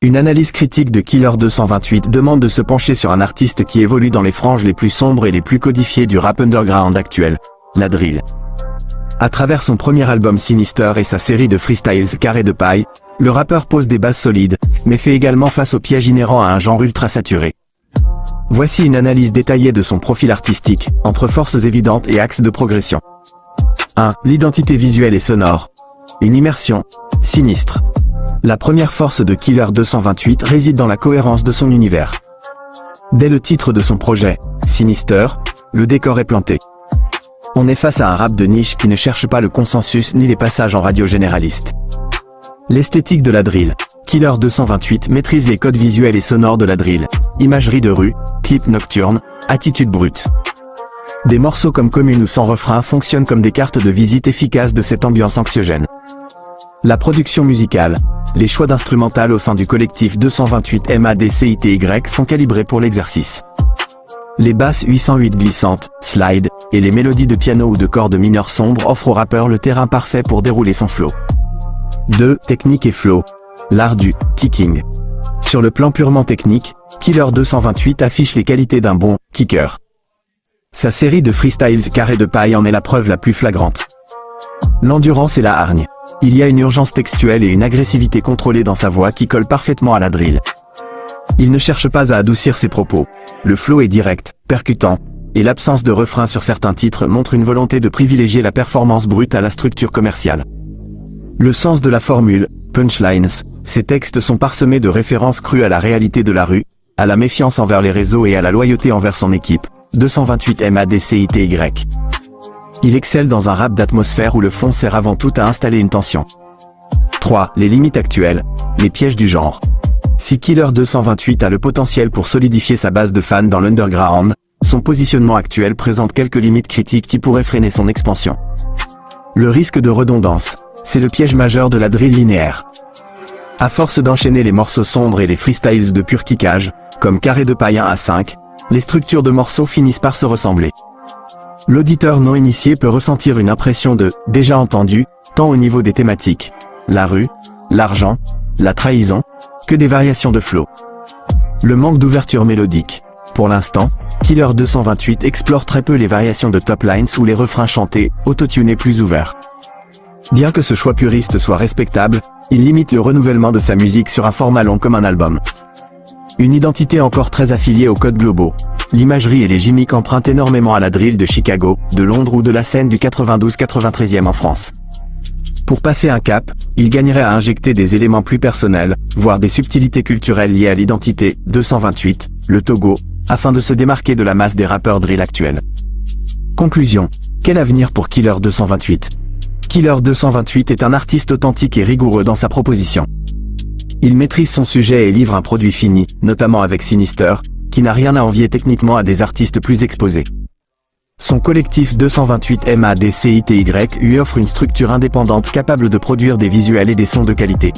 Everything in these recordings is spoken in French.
Une analyse critique de Killer 228 demande de se pencher sur un artiste qui évolue dans les franges les plus sombres et les plus codifiées du rap underground actuel, la drill. À travers son premier album Sinister et sa série de freestyles Carré de paille, le rappeur pose des bases solides, mais fait également face aux pièges inhérents à un genre ultra saturé. Voici une analyse détaillée de son profil artistique, entre forces évidentes et axes de progression. 1. L'identité visuelle et sonore. Une immersion sinistre. La première force de Killer 228 réside dans la cohérence de son univers. Dès le titre de son projet, Sinister, le décor est planté. On est face à un rap de niche qui ne cherche pas le consensus ni les passages en radio généraliste. L'esthétique de la drill. Killer 228 maîtrise les codes visuels et sonores de la drill. Imagerie de rue, clip nocturne, attitude brute. Des morceaux comme Commune ou Sans refrain fonctionnent comme des cartes de visite efficaces de cette ambiance anxiogène. La production musicale. Les choix d'instrumental au sein du collectif 228 MADCITY sont calibrés pour l'exercice. Les basses 808 glissantes, slide, et les mélodies de piano ou de cordes mineures sombres offrent au rappeur le terrain parfait pour dérouler son flow. 2. Technique et flow. L'art du kicking. Sur le plan purement technique, Killer 228 affiche les qualités d'un bon kicker. Sa série de freestyles Carré de paille en est la preuve la plus flagrante. L'endurance et la hargne. Il y a une urgence textuelle et une agressivité contrôlée dans sa voix qui colle parfaitement à la drill. Il ne cherche pas à adoucir ses propos. Le flow est direct, percutant, et l'absence de refrain sur certains titres montre une volonté de privilégier la performance brute à la structure commerciale. Le sens de la formule, punchlines, ces textes sont parsemés de références crues à la réalité de la rue, à la méfiance envers les réseaux et à la loyauté envers son équipe, 228 MADCITY. Il excelle dans un rap d'atmosphère où le fond sert avant tout à installer une tension. 3. Les limites actuelles, les pièges du genre. Si Killer 228 a le potentiel pour solidifier sa base de fans dans l'underground, son positionnement actuel présente quelques limites critiques qui pourraient freiner son expansion. Le risque de redondance, c'est le piège majeur de la drill linéaire. À force d'enchaîner les morceaux sombres et les freestyles de pur kickage, comme Carré de paille 1 à 5, les structures de morceaux finissent par se ressembler. L'auditeur non initié peut ressentir une impression de « déjà entendu », tant au niveau des thématiques, la rue, l'argent, la trahison, que des variations de flow. Le manque d'ouverture mélodique. Pour l'instant, Killer 228 explore très peu les variations de top lines ou les refrains chantés, autotunés plus ouverts. Bien que ce choix puriste soit respectable, il limite le renouvellement de sa musique sur un format long comme un album. Une identité encore très affiliée aux codes globaux. L'imagerie et les gimmicks empruntent énormément à la drill de Chicago, de Londres ou de la scène du 92-93e en France. Pour passer un cap, il gagnerait à injecter des éléments plus personnels, voire des subtilités culturelles liées à l'identité 228, le Togo, afin de se démarquer de la masse des rappeurs drill actuels. Conclusion. Quel avenir pour Killer 228 ? Killer 228 est un artiste authentique et rigoureux dans sa proposition. Il maîtrise son sujet et livre un produit fini, notamment avec Sinister, qui n'a rien à envier techniquement à des artistes plus exposés. Son collectif 228 MADCITY lui offre une structure indépendante capable de produire des visuels et des sons de qualité.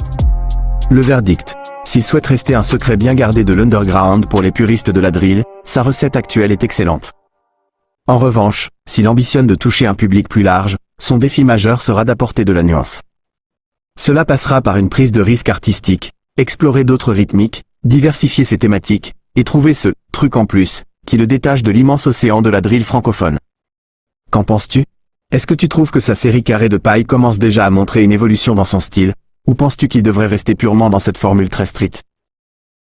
Le verdict. S'il souhaite rester un secret bien gardé de l'underground pour les puristes de la drill, sa recette actuelle est excellente. En revanche, s'il ambitionne de toucher un public plus large, son défi majeur sera d'apporter de la nuance. Cela passera par une prise de risque artistique, explorer d'autres rythmiques, diversifier ses thématiques, et trouver ce « truc en plus » qui le détache de l'immense océan de la drill francophone. Qu'en penses-tu ? Est-ce que tu trouves que sa série Carré de paille commence déjà à montrer une évolution dans son style, ou penses-tu qu'il devrait rester purement dans cette formule très stricte ?